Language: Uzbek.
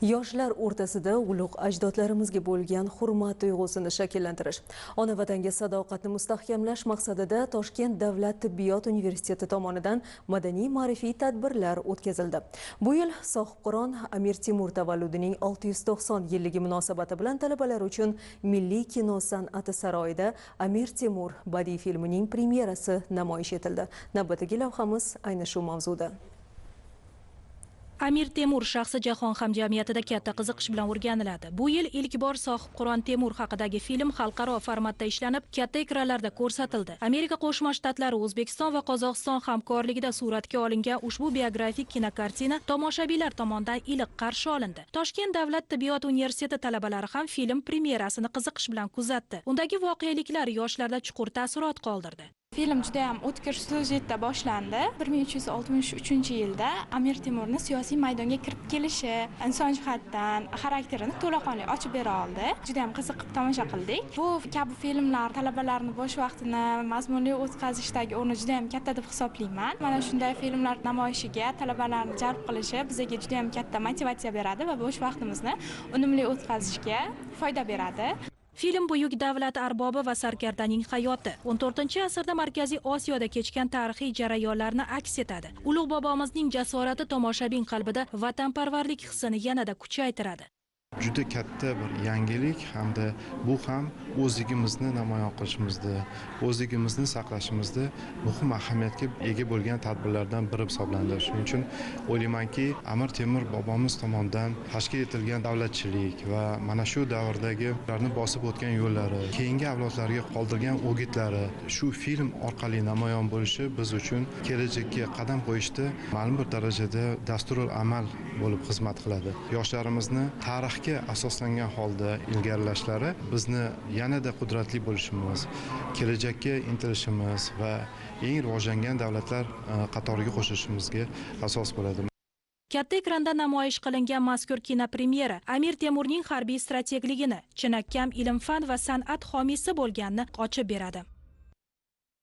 Yoshlar o'rtasida ulug' ajdodlarimizga bo'lgan hurmat tuyg'usini shakllantirish, ona vatanga sadoqatni mustahkamlash maqsadida Toshkent davlat tibbiyot universiteti tomonidan madaniy-ma'rifiy tadbirlar o'tkazildi. Bu yil sohibqiron Amir Temur tavalludining 690 yilligi munosabati bilan talabalar uchun Milliy kino san'ati saroyida Amir Temur badiiy filmining premyerasi namoyish etildi. Navbatdagi lavhamiz ayni shu mavzuda. Amir Temur shaxsi jahon hamjamiyatida katta qiziqish bilan o'rganiladi. Bu yil ilk bor sohibqiron Temur haqidagi film xalqaro formatda ishlanib, katta ekranlarda ko'rsatildi. Amerika Qo'shma Shtatlari, O'zbekiston va Qozog'iston hamkorligida suratga olingan ushbu biografik kinokartina tomoshabinlar tomonidan iliq qarshi olindi. Toshkent davlat tibbiyot universiteti talabalari ham film premyerasini qiziqish bilan kuzatdi. Undagi voqeliklar yoshlarda chuqur taassurot qoldirdi. Film juda ham o'tkir syujetda boshlandi. 1363-yilda Amir Temurning siyosiy maydonga kirib kelishi, inson jihatdan xarakterini to'laqonli ochib bera oldi. Juda ham qiziqib tomosha qildik. Bu kabi filmlar talabalarning bo'sh vaqtini mazmunli o'tkazishdagi o'rni juda ham katta deb hisoblayman. Mana shunday filmlar namoyishiga talabalarni jalb qilishi bizga juda ham katta motivatsiya beradi va bo'sh vaqtimizni unumli o'tkazishga foyda beradi. Film buyuk davlat arbobi va sarkardaning hayoti 14-asrda Markaziy Osiyoda kechgan tarixiy jarayonlarni aks etadi. Ulug' bobomizning jasorati tomoshabin qalbida vatanparvarlik hissini yanada kuchaytiradi. Juda katta bir yangilik hamda bu ham o'zligimizni namoyon qilishimizda, o'zligimizni saqlashimizda muhim ahamiyatga ega bo'lgan tadbirlardan biri hisoblanadi. Shuning uchun o'ylaymanki, Amir Temur bobomiz tomonidan tashkil etilgan davlatchilik va mana shu davrdagi ularni bosib o'tgan yo'llari, keyingi avlodlarga qoldirgan o'gitlari shu film orqali namoyon bo'lishi biz uchun kelajakka qadam qo'yishda ma'lum bir darajada dasturul amal bo'lib xizmat qiladi. Yoshlarimizni tarixga asoslangan holda ilgarilashlari bizni yanada qudratli bo'lishimiz, kelajakka intilishimiz va eng rivojlangan davlatlar qatoriga qo'shilishimizga asos bo'ladi. Katta ekranda namoyish qilingan mazkur kino premyera Amir Temurning harbiy strategligini, chinakam ilm-fan va san'at homiysi bo'lganini ochib beradi.